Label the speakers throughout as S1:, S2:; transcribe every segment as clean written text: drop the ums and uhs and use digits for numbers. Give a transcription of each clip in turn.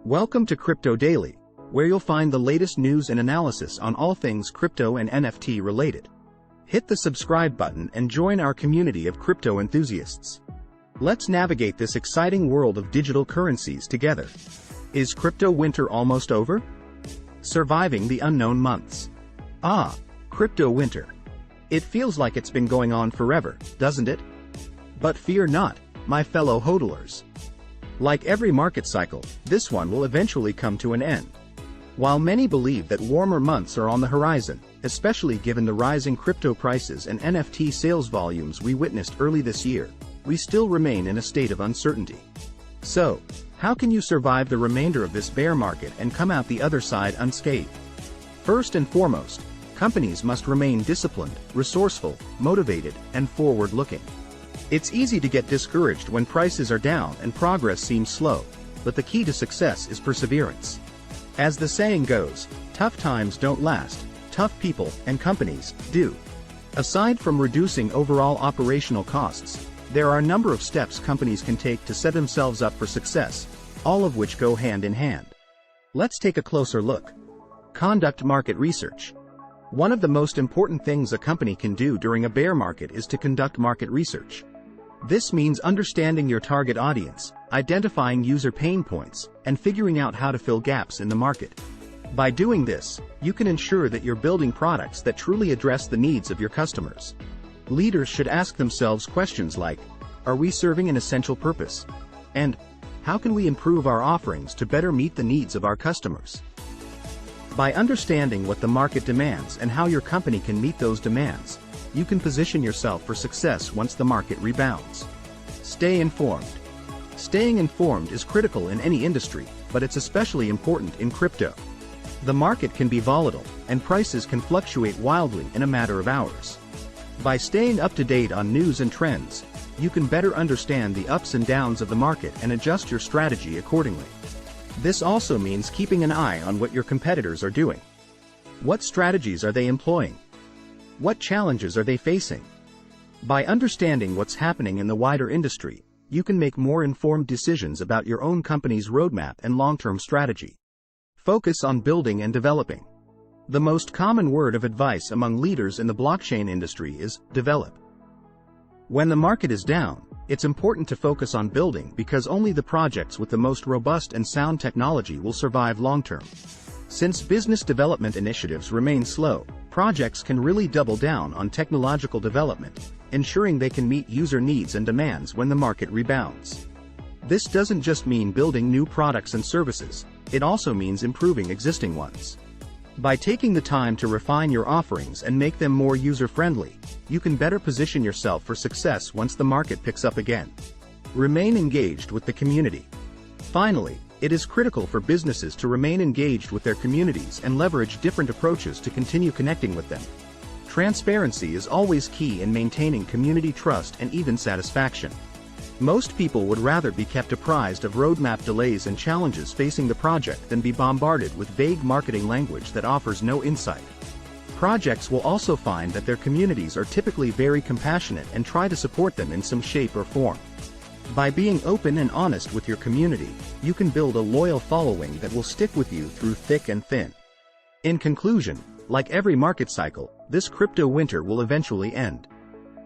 S1: Welcome to Crypto Daily, where you'll find the latest news and analysis on all things crypto and NFT related. Hit the subscribe button and join our community of crypto enthusiasts. Let's navigate this exciting world of digital currencies together. Is crypto winter almost over? Surviving the unknown months. Crypto winter. It feels like it's been going on forever, doesn't it? But fear not, my fellow hodlers. Like every market cycle, this one will eventually come to an end. While many believe that warmer months are on the horizon, especially given the rising crypto prices and NFT sales volumes we witnessed early this year, we still remain in a state of uncertainty. So, how can you survive the remainder of this bear market and come out the other side unscathed? First and foremost, companies must remain disciplined, resourceful, motivated, and forward-looking. It's easy to get discouraged when prices are down and progress seems slow, but the key to success is perseverance. As the saying goes, tough times don't last, tough people and companies do. Aside from reducing overall operational costs, there are a number of steps companies can take to set themselves up for success, all of which go hand in hand. Let's take a closer look. Conduct market research. One of the most important things a company can do during a bear market is to conduct market research. This means understanding your target audience, identifying user pain points, and figuring out how to fill gaps in the market. By doing this, you can ensure that you're building products that truly address the needs of your customers. Leaders should ask themselves questions like, are we serving an essential purpose? And, how can we improve our offerings to better meet the needs of our customers? By understanding what the market demands and how your company can meet those demands, you can position yourself for success once the market rebounds. Stay informed. Staying informed is critical in any industry, but it's especially important in crypto. The market can be volatile, and prices can fluctuate wildly in a matter of hours. By staying up to date on news and trends, you can better understand the ups and downs of the market and adjust your strategy accordingly. This also means keeping an eye on what your competitors are doing. What strategies are they employing? What challenges are they facing? By understanding what's happening in the wider industry, you can make more informed decisions about your own company's roadmap and long-term strategy. Focus on building and developing. The most common word of advice among leaders in the blockchain industry is develop. When the market is down, it's important to focus on building because only the projects with the most robust and sound technology will survive long-term. Since business development initiatives remain slow, projects can really double down on technological development, ensuring they can meet user needs and demands when the market rebounds. This doesn't just mean building new products and services, it also means improving existing ones. By taking the time to refine your offerings and make them more user-friendly, you can better position yourself for success once the market picks up again. Remain engaged with the community. Finally, it is critical for businesses to remain engaged with their communities and leverage different approaches to continue connecting with them. Transparency is always key in maintaining community trust and even satisfaction. Most people would rather be kept apprised of roadmap delays and challenges facing the project than be bombarded with vague marketing language that offers no insight. Projects will also find that their communities are typically very compassionate and try to support them in some shape or form. By being open and honest with your community, you can build a loyal following that will stick with you through thick and thin. In conclusion, like every market cycle, this crypto winter will eventually end.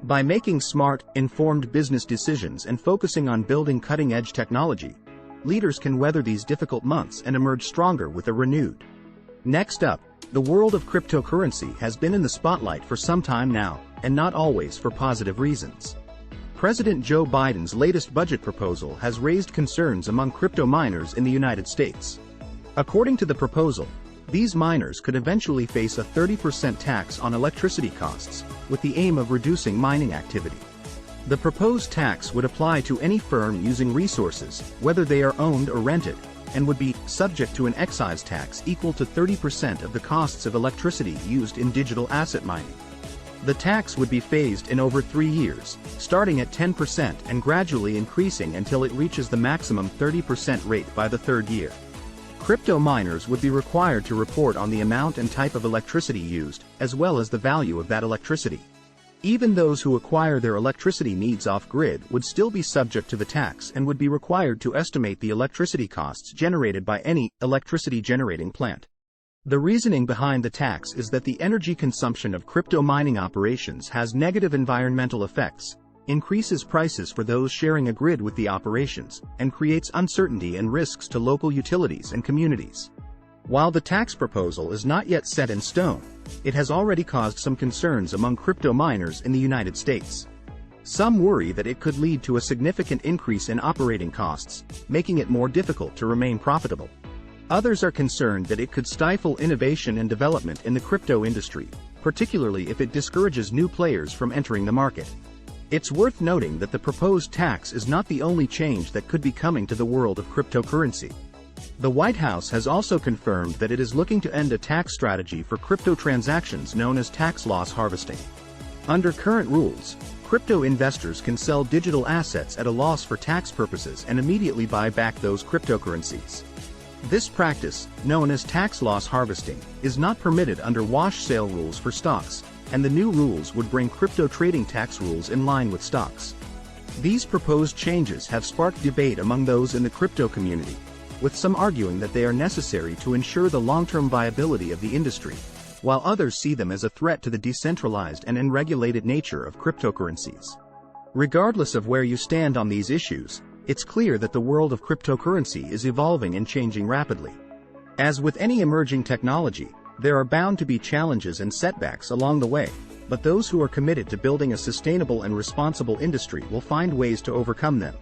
S1: By making smart, informed business decisions and focusing on building cutting-edge technology, leaders can weather these difficult months and emerge stronger with a renewed. Next up, the world of cryptocurrency has been in the spotlight for some time now, and not always for positive reasons. President Joe Biden's latest budget proposal has raised concerns among crypto miners in the United States. According to the proposal, these miners could eventually face a 30% tax on electricity costs, with the aim of reducing mining activity. The proposed tax would apply to any firm using resources, whether they are owned or rented, and would be subject to an excise tax equal to 30% of the costs of electricity used in digital asset mining. The tax would be phased in over 3 years, starting at 10% and gradually increasing until it reaches the maximum 30% rate by the 3rd year. Crypto miners would be required to report on the amount and type of electricity used, as well as the value of that electricity. Even those who acquire their electricity needs off-grid would still be subject to the tax and would be required to estimate the electricity costs generated by any electricity generating plant. The reasoning behind the tax is that the energy consumption of crypto mining operations has negative environmental effects, increases prices for those sharing a grid with the operations, and creates uncertainty and risks to local utilities and communities. While the tax proposal is not yet set in stone, it has already caused some concerns among crypto miners in the United States. Some worry that it could lead to a significant increase in operating costs, making it more difficult to remain profitable. Others are concerned that it could stifle innovation and development in the crypto industry, particularly if it discourages new players from entering the market. It's worth noting that the proposed tax is not the only change that could be coming to the world of cryptocurrency. The White House has also confirmed that it is looking to end a tax strategy for crypto transactions known as tax loss harvesting. Under current rules, crypto investors can sell digital assets at a loss for tax purposes and immediately buy back those cryptocurrencies. This practice, known as tax loss harvesting, is not permitted under wash sale rules for stocks, and the new rules would bring crypto trading tax rules in line with stocks. These proposed changes have sparked debate among those in the crypto community, with some arguing that they are necessary to ensure the long-term viability of the industry, while others see them as a threat to the decentralized and unregulated nature of cryptocurrencies. Regardless of where you stand on these issues, it's clear that the world of cryptocurrency is evolving and changing rapidly. As with any emerging technology, there are bound to be challenges and setbacks along the way, but those who are committed to building a sustainable and responsible industry will find ways to overcome them.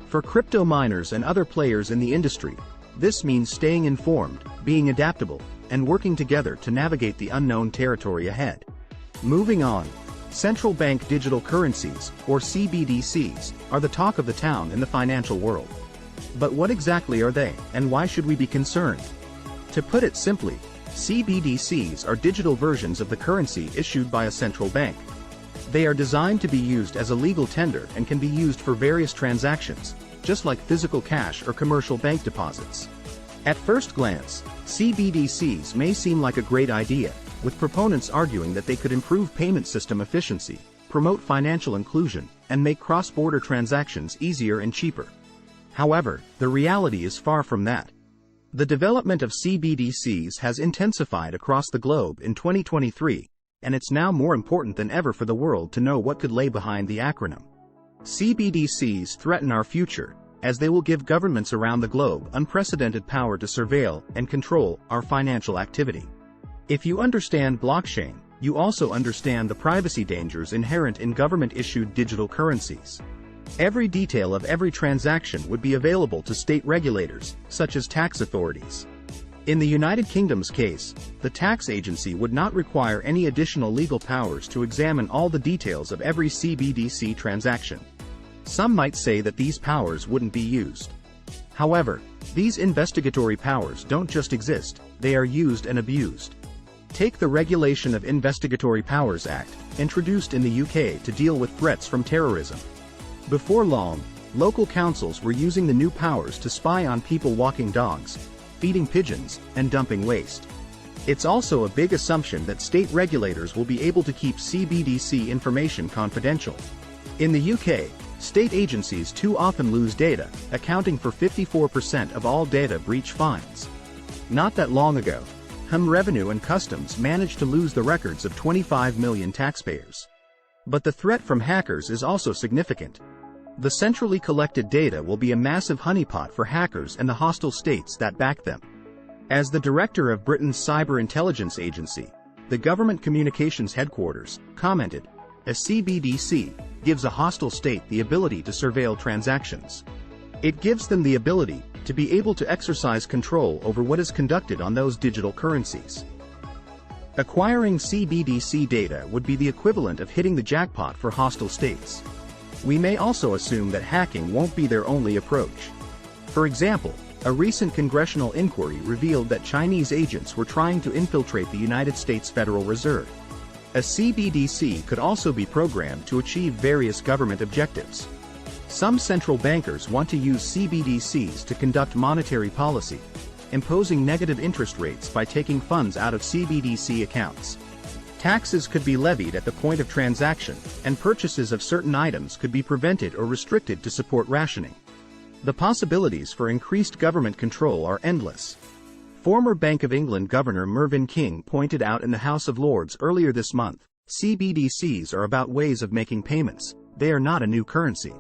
S1: For crypto miners and other players in the industry, this means staying informed, being adaptable, and working together to navigate the unknown territory ahead. Moving on, central bank digital currencies, or CBDCs, are the talk of the town in the financial world. But what exactly are they, and why should we be concerned? To put it simply, CBDCs are digital versions of the currency issued by a central bank. They are designed to be used as a legal tender and can be used for various transactions, just like physical cash or commercial bank deposits. At first glance, CBDCs may seem like a great idea, with proponents arguing that they could improve payment system efficiency, promote financial inclusion, and make cross-border transactions easier and cheaper. However, the reality is far from that. The development of CBDCs has intensified across the globe in 2023, and it's now more important than ever for the world to know what could lay behind the acronym. CBDCs threaten our future, as they will give governments around the globe unprecedented power to surveil and control our financial activity. If you understand blockchain, you also understand the privacy dangers inherent in government-issued digital currencies. Every detail of every transaction would be available to state regulators, such as tax authorities. In the United Kingdom's case, the tax agency would not require any additional legal powers to examine all the details of every CBDC transaction. Some might say that these powers wouldn't be used. However, these investigatory powers don't just exist, they are used and abused. Take the Regulation of Investigatory Powers Act, introduced in the UK to deal with threats from terrorism. Before long, local councils were using the new powers to spy on people walking dogs, feeding pigeons, and dumping waste. It's also a big assumption that state regulators will be able to keep CBDC information confidential. In the UK, state agencies too often lose data, accounting for 54% of all data breach fines. Not that long ago, Home Revenue and Customs managed to lose the records of 25 million taxpayers. But the threat from hackers is also significant. The centrally collected data will be a massive honeypot for hackers and the hostile states that back them. As the director of Britain's Cyber Intelligence Agency, the Government Communications Headquarters, commented, "A CBDC gives a hostile state the ability to surveil transactions. It gives them the ability to be able to exercise control over what is conducted on those digital currencies." Acquiring CBDC data would be the equivalent of hitting the jackpot for hostile states. We may also assume that hacking won't be their only approach. For example, a recent congressional inquiry revealed that Chinese agents were trying to infiltrate the United States Federal Reserve. A CBDC could also be programmed to achieve various government objectives. Some central bankers want to use CBDCs to conduct monetary policy, imposing negative interest rates by taking funds out of CBDC accounts. Taxes could be levied at the point of transaction, and purchases of certain items could be prevented or restricted to support rationing. The possibilities for increased government control are endless. Former Bank of England Governor Mervyn King pointed out in the House of Lords earlier this month, CBDCs are about ways of making payments, they are not a new currency.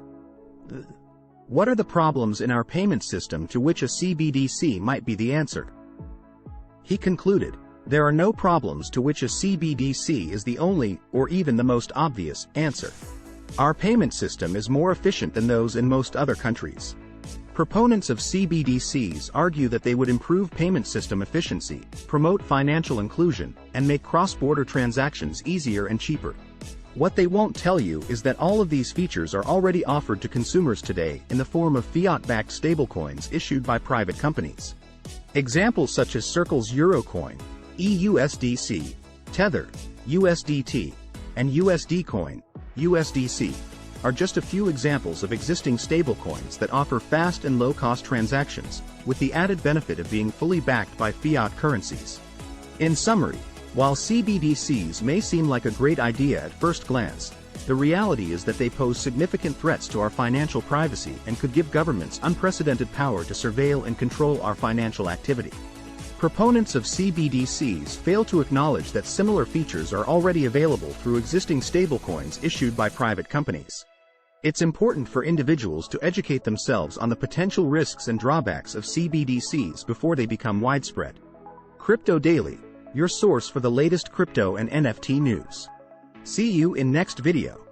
S1: What are the problems in our payment system to which a CBDC might be the answer? He concluded, there are no problems to which a CBDC is the only, or even the most obvious, answer. Our payment system is more efficient than those in most other countries. Proponents of CBDCs argue that they would improve payment system efficiency, promote financial inclusion, and make cross-border transactions easier and cheaper. What they won't tell you is that all of these features are already offered to consumers today in the form of fiat-backed stablecoins issued by private companies. Examples such as Circle's Eurocoin, EUSDC, Tether, USDT, and USD Coin, USDC, are just a few examples of existing stablecoins that offer fast and low-cost transactions, with the added benefit of being fully backed by fiat currencies. In summary, while CBDCs may seem like a great idea at first glance, the reality is that they pose significant threats to our financial privacy and could give governments unprecedented power to surveil and control our financial activity. Proponents of CBDCs fail to acknowledge that similar features are already available through existing stablecoins issued by private companies. It's important for individuals to educate themselves on the potential risks and drawbacks of CBDCs before they become widespread. Crypto Daily, your source for the latest crypto and NFT news. See you in next video.